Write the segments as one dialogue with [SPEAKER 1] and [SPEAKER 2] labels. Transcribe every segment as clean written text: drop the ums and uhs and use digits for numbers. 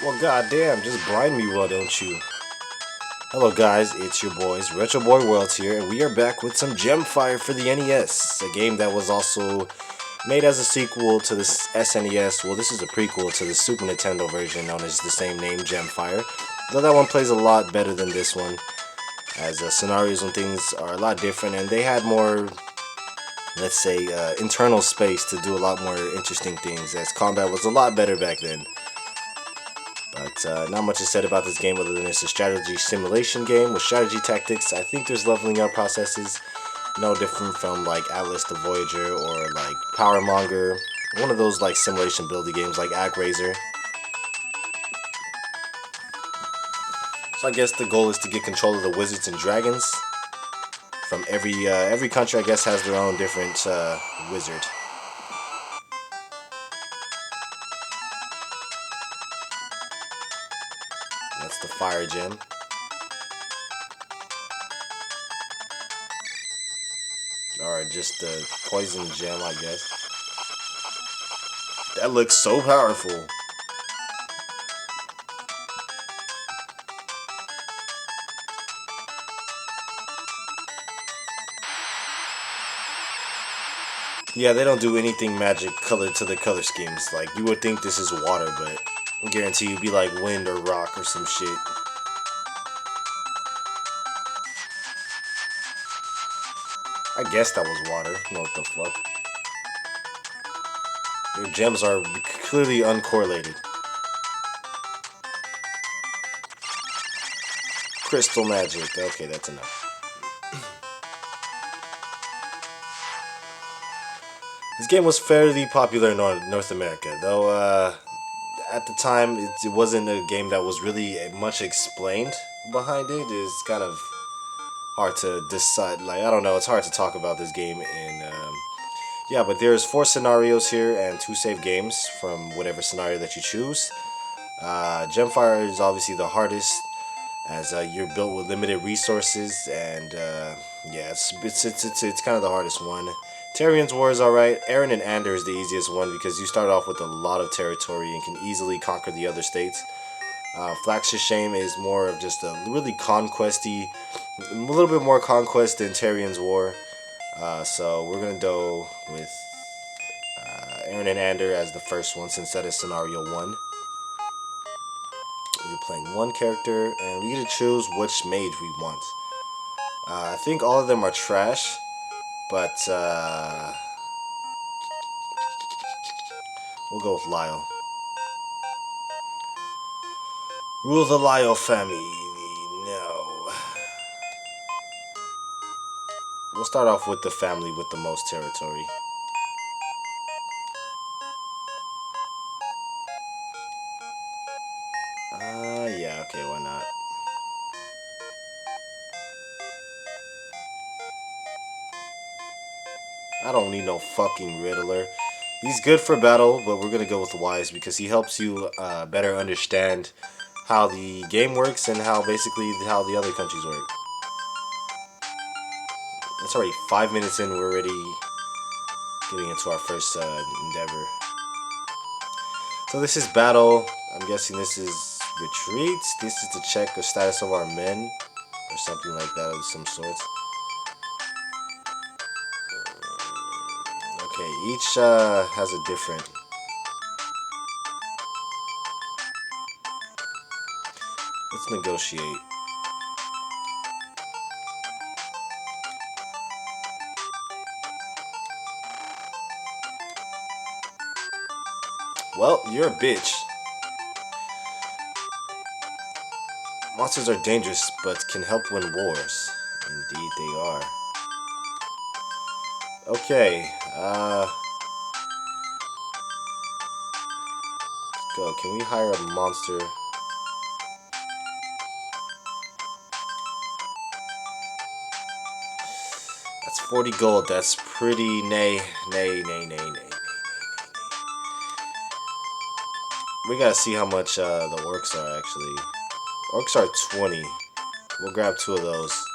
[SPEAKER 1] Well, goddamn, just blind me, well, don't you? Hello, guys. It's your boys, Retro Boy Worlds here, and we are back with some GemFire for the NES, a game that was also made as a sequel to the SNES. Well, this is a prequel to the Super Nintendo version, known as the same name, GemFire. Though that one plays a lot better than this one, as scenarios and things are a lot different, and they had more, let's say, internal space to do a lot more interesting things, as combat was a lot better back then. But not much is said about this game other than it's a strategy simulation game with strategy tactics. I think there's leveling up processes, no different from like Atlas the Voyager or like Power Monger, one of those like simulation building games like AgRaiser. So I guess the goal is to get control of the wizards and dragons. From every country, I guess, has their own different wizard. That's the fire gem. Or just the poison gem, I guess. That looks so powerful. Yeah, they don't do anything magic colored to the color schemes. Like, you would think this is water, but I guarantee you'd be like wind or rock or some shit. I guess that was water. What the fuck? Their gems are clearly uncorrelated. Crystal magic. Okay, that's enough. This game was fairly popular in North America, though at the time it wasn't a game that was really much explained behind it. It's kind of hard to decide. Like, I don't know, it's hard to talk about this game in yeah, but there's 4 scenarios here and 2 save games from whatever scenario that you choose. GemFire is obviously the hardest, as you're built with limited resources, and yeah, it's kind of the hardest one. Tarian's War is alright. Aaron and Ander is the easiest one because you start off with a lot of territory and can easily conquer the other states. Flax's Shame is more of just a really conquesty, a little bit more conquest than Tarian's War. So we're gonna go with Aaron and Ander as the first one, since that is scenario 1. We're playing one character, and we get to choose which mage we want. I think all of them are trash, but we'll go with Lyle. Rule the Lyle family. No. We'll start off with the family with the most territory. Yeah, okay, why not? I don't need no fucking Riddler. He's good for battle, but we're gonna go with Wise because he helps you better understand how the game works and how basically how the other countries work. It's already 5 minutes in, we're already getting into our first endeavor. So this is battle. I'm guessing this is retreats. This is to check the status of our men or something like that of some sort. Okay, each has a different. Let's negotiate. Well, you're a bitch. Monsters are dangerous, but can help win wars. Indeed they are. Okay, let's go. Can we hire a monster? That's 40 gold. That's pretty nay. We gotta see how much the orcs are actually. Orcs are 20. We'll grab 2 of those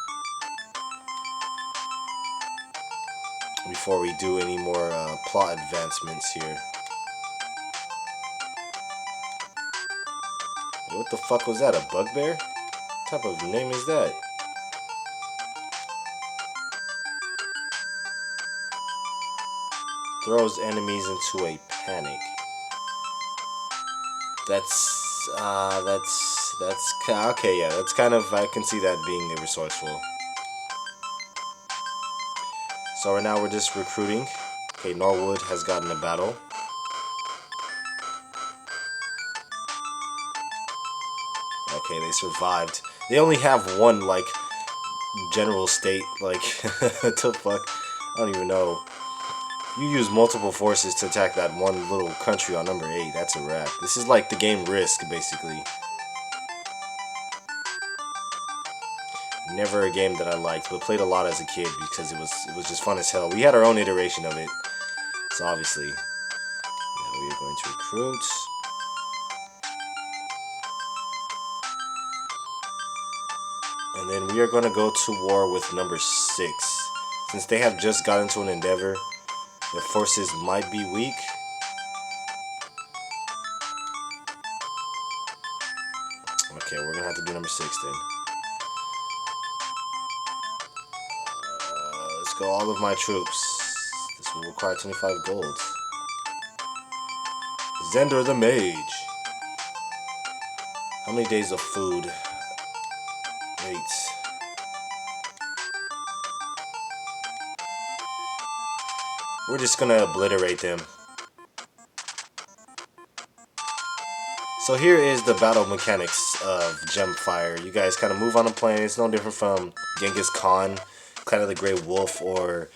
[SPEAKER 1] before we do any more plot advancements here. What the fuck was that? A bugbear? What type of name is that? Throws enemies into a panic. That's okay. Yeah, that's kind of, I can see that being resourceful. So right now we're just recruiting. Okay, Norwood has gotten a battle. Okay, they survived. They only have one, like, general state. Like, what the fuck? I don't even know. You use multiple forces to attack that one little country on number 8. That's a wrap. This is like the game Risk, basically. Never a game that I liked, but played a lot as a kid because it was just fun as hell. We had our own iteration of it, so obviously, now we are going to recruit. And then we are going to go to war with number 6. Since they have just got into an endeavor, their forces might be weak. Okay, we're going to have to do number 6 then. Let's go all of my troops. This will require 25 gold. Zender the Mage. How many days of food? 8. We're just gonna obliterate them. So here is the battle mechanics of GemFire. You guys kind of move on a plane. It's no different from Genghis Khan, Clan of the Grey Wolf, or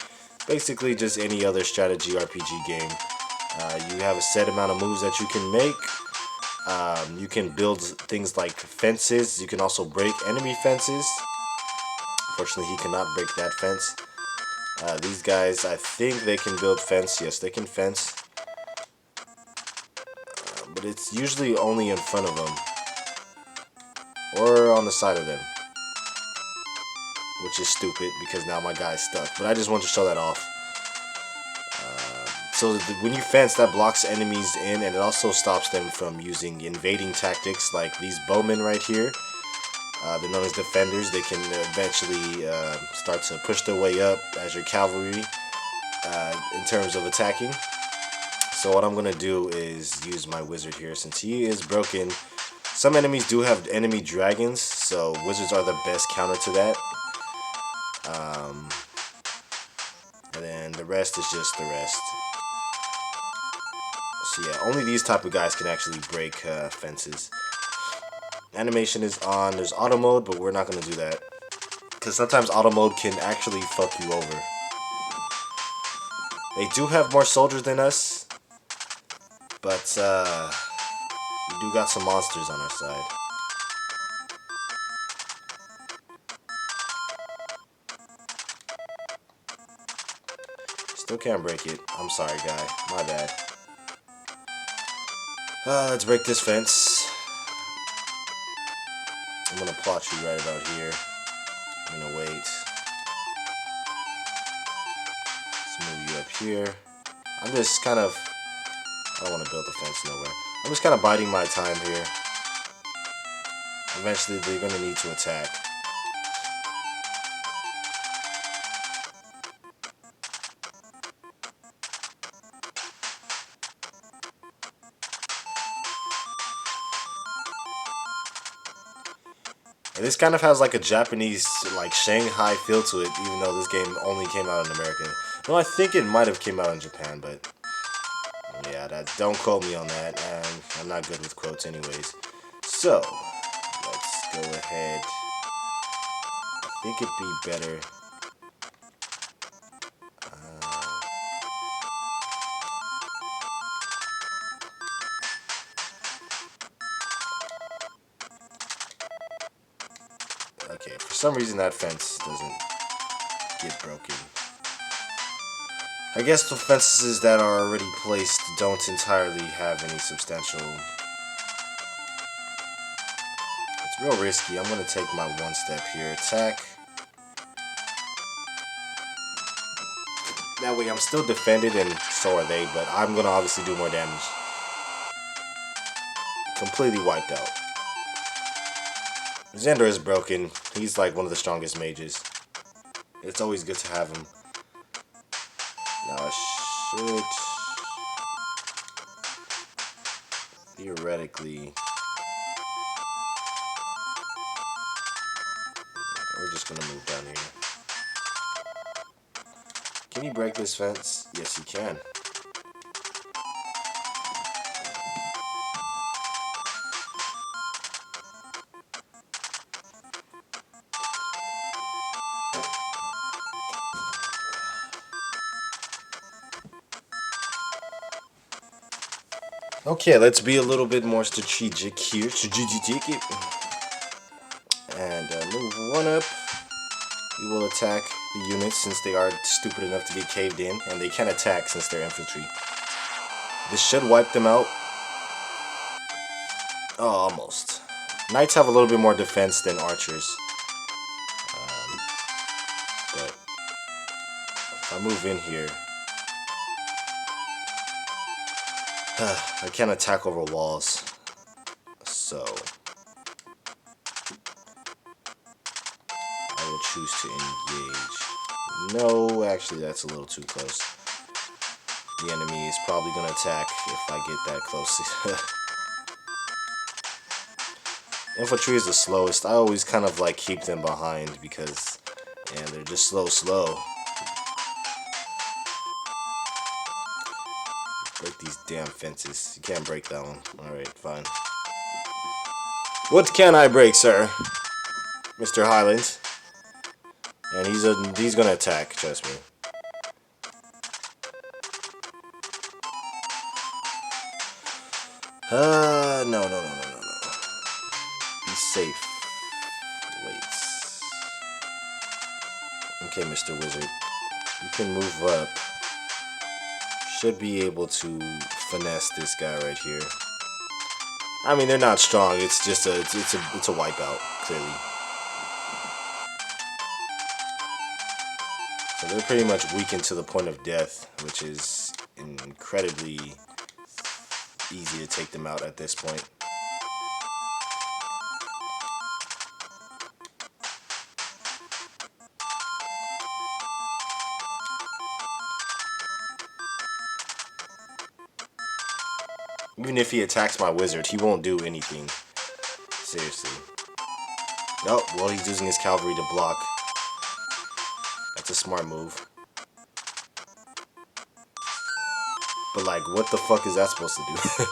[SPEAKER 1] basically just any other strategy RPG game. You have a set amount of moves that you can make. You can build things like fences. You can also break enemy fences. Fortunately, he cannot break that fence. These guys, I think they can build fence. Yes, they can fence. But it's usually only in front of them. Or on the side of them. Which is stupid because now my guy's stuck. But I just want to show that off. So when you fence, that blocks enemies in, and it also stops them from using invading tactics like these bowmen right here. They're known as defenders. They can eventually start to push their way up as your cavalry in terms of attacking. So what I'm going to do is use my wizard here. Since he is broken, some enemies do have enemy dragons, so wizards are the best counter to that. And then the rest is just the rest. So yeah, only these type of guys can actually break fences. Animation is on. There's auto mode, but we're not going to do that. Because sometimes auto mode can actually fuck you over. They do have more soldiers than us. But we do got some monsters on our side. Still can't break it. I'm sorry, guy. My bad. Let's break this fence. I'm gonna plot you right about here. I'm gonna wait. Let's move you up here. I'm just kind of... I don't want to build a fence nowhere. I'm just kind of biding my time here. Eventually, they're gonna need to attack. And this kind of has like a Japanese, like Shanghai feel to it, even though this game only came out in America. No, I think it might have came out in Japan, but yeah, don't quote me on that. I'm not good with quotes anyways. So, let's go ahead. I think it'd be better. Okay, for some reason that fence doesn't get broken. I guess the fences that are already placed don't entirely have any substantial... It's real risky. I'm going to take my one step here. Attack. That way I'm still defended and so are they, but I'm going to obviously do more damage. Completely wiped out. Xander is broken. He's like one of the strongest mages. It's always good to have him. Now I should theoretically, we're just gonna move down here. Can you break this fence? Yes, you can. Okay, let's be a little bit more strategic here. And move one up. We will attack the units since they are stupid enough to get caved in, and they can attack since they're infantry. This should wipe them out. Oh, almost. Knights have a little bit more defense than archers. But if I move in here, I can't attack over walls. So I will choose to engage. No, actually that's a little too close. The enemy is probably going to attack if I get that close. Infantry is the slowest. I always kind of like keep them behind because, and they're just slow. Break these damn fences. You can't break that one. Alright, fine. What can I break, sir? Mr. Highland. And he's gonna attack, trust me. No. Be safe. Wait. Okay, Mr. Wizard. You can move up. Should be able to finesse this guy right here. I mean, they're not strong. It's just it's a wipeout, clearly. So they're pretty much weakened to the point of death, which is incredibly easy to take them out at this point. Even if he attacks my wizard, he won't do anything. Seriously. Oh, well, he's using his cavalry to block. That's a smart move. But, like, what the fuck is that supposed to do?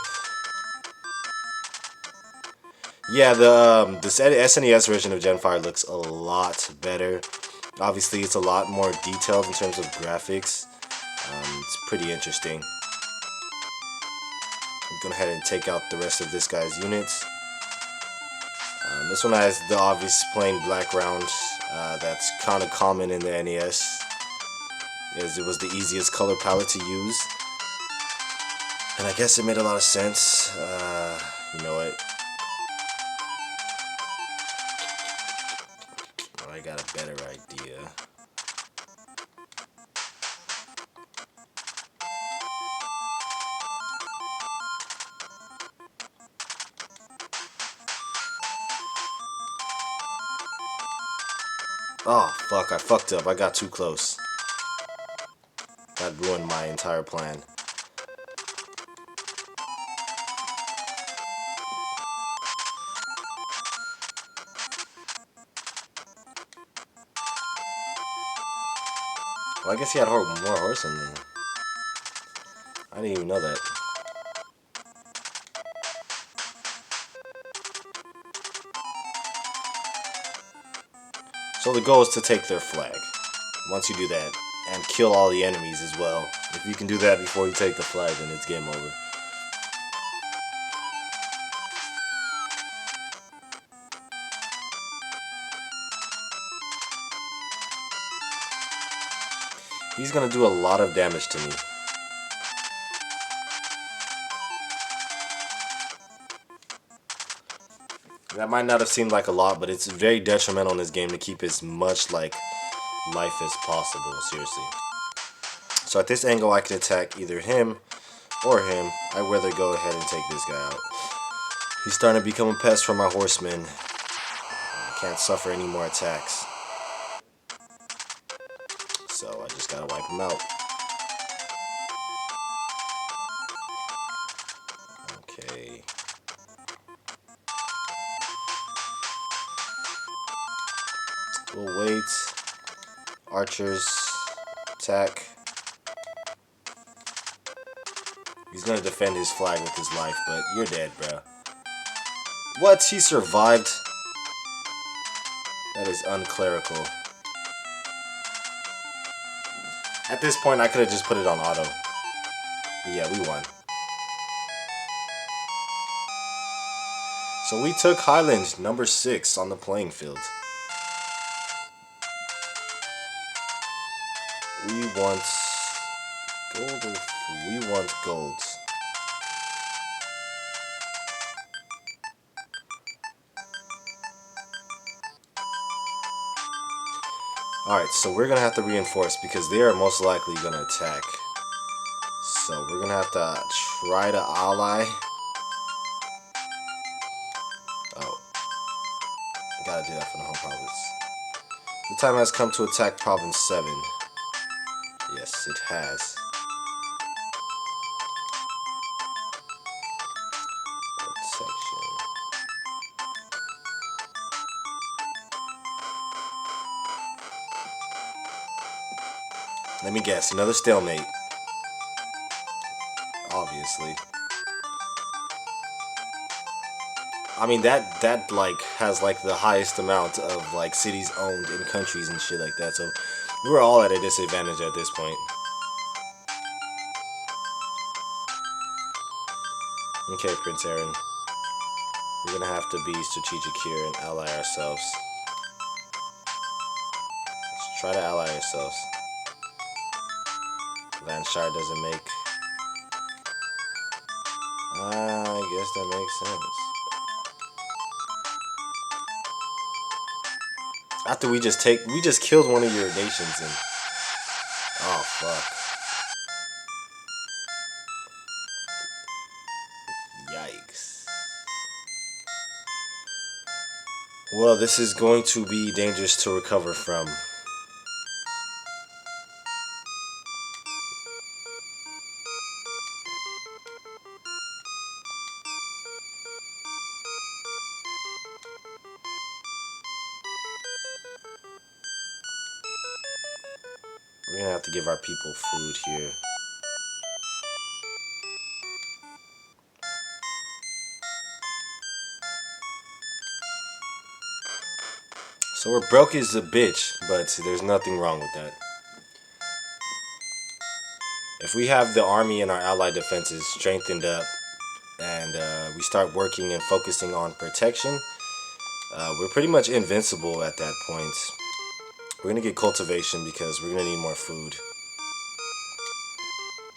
[SPEAKER 1] Yeah, the SNES version of GemFire looks a lot better. Obviously, it's a lot more detailed in terms of graphics. It's pretty interesting. Go ahead and take out the rest of this guy's units. This one has the obvious plain background that's kind of common in the NES, as it was the easiest color palette to use, and I guess it made a lot of sense. You know what? I got a better idea. Oh, fuck, I fucked up. I got too close. That ruined my entire plan. Well, I guess he had more horse than me. I didn't even know that. So the goal is to take their flag. Once you do that, and kill all the enemies as well. If you can do that before you take the flag, then it's game over. He's gonna do a lot of damage to me. That might not have seemed like a lot, but it's very detrimental in this game to keep as much like life as possible, seriously. So at this angle I can attack either him or him. I'd rather go ahead and take this guy out. He's starting to become a pest for my horsemen. can't suffer any more attacks. So I just gotta wipe him out. Okay. We'll wait. Archers, attack. He's gonna defend his flag with his life, but you're dead, bro. What? He survived? That is unclerical. At this point, I could have just put it on auto. But yeah, we won. So we took Highland, number 6, on the playing field. We want gold or we want gold. Alright, so we're gonna have to reinforce because they are most likely gonna attack. So we're gonna have to try to ally. Oh. Gotta do that for the home province. The time has come to attack province 7. Yes, it has. Protection. Let me guess, another stalemate. Obviously. I mean that like has like the highest amount of like cities owned in countries and shit like that. So we're all at a disadvantage at this point. Okay, Prince Aaron. We're gonna have to be strategic here and ally ourselves. Let's try to ally ourselves. Landshire doesn't make. I guess that makes sense. After we just killed one of your nations and. Oh fuck. Yikes. Well, this is going to be dangerous to recover from. We're gonna have to give our people food here. So we're broke as a bitch, but there's nothing wrong with that. If we have the army and our allied defenses strengthened up, and we start working and focusing on protection, we're pretty much invincible at that point. We're gonna get cultivation because we're gonna need more food.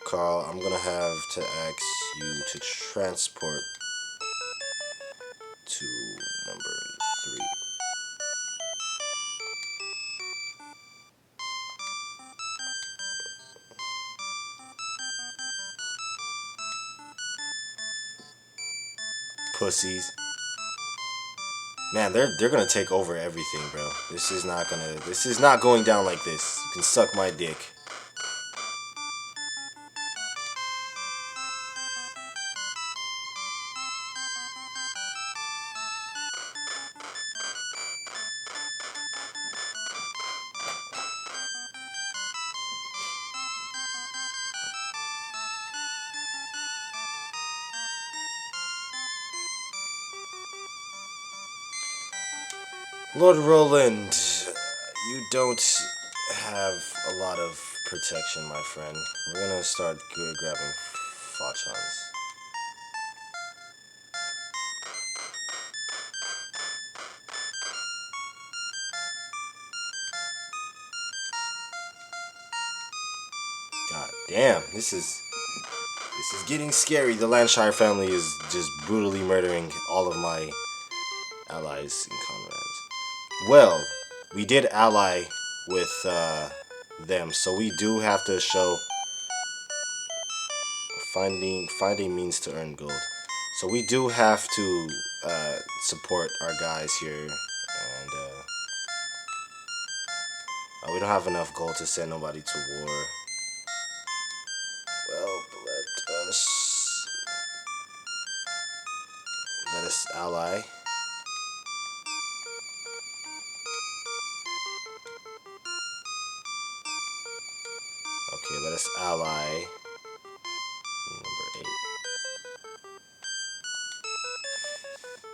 [SPEAKER 1] Carl, I'm gonna have to ask you to transport to number 3. Pussies. Man, they're gonna take over everything, bro. This is not going down like this. You can suck my dick. Lord Roland, you don't have a lot of protection, my friend. We're gonna start grabbing Fachons. God damn, this is getting scary. The Landshire family is just brutally murdering all of my allies and comrades. Well, we did ally with them, so we do have to show finding means to earn gold. So we do have to support our guys here, and We don't have enough gold to send nobody to war. Well, let us ally. Okay, let us ally. Number 8.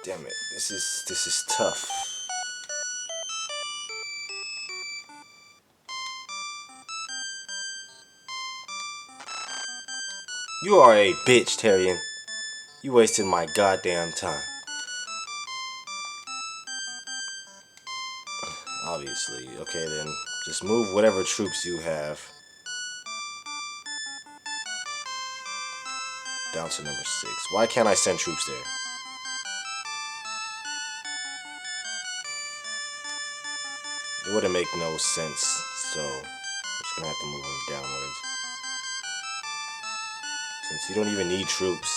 [SPEAKER 1] Damn it, this is tough. You are a bitch, Tyrion. You wasted my goddamn time. Obviously. Okay, then. Just move whatever troops you have down to number 6. Why can't I send troops there? It wouldn't make no sense. So, I'm just gonna have to move them downwards. Since you don't even need troops.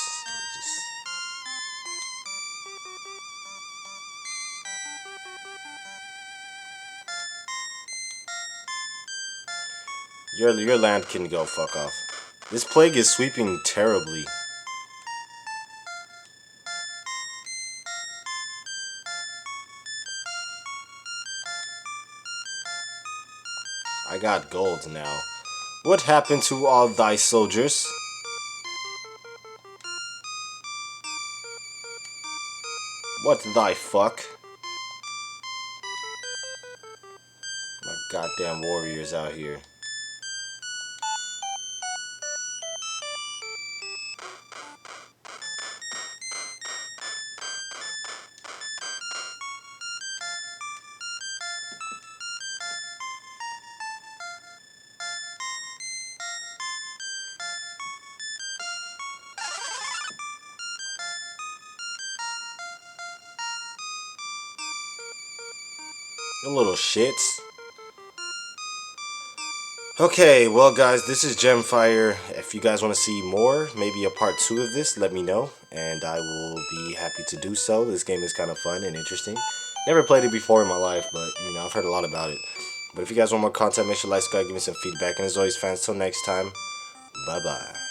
[SPEAKER 1] Your land can go fuck off. This plague is sweeping terribly. I got gold now. What happened to all thy soldiers? What thy fuck? My goddamn warriors out here. You little shits. Okay, well guys, this is GemFire. If you guys want to see more, maybe a part 2 of this, let me know. And I will be happy to do so. This game is kind of fun and interesting. Never played it before in my life, but you know, I've heard a lot about it. But if you guys want more content, make sure to like, subscribe, give me some feedback. And as always, fans, till next time, bye-bye.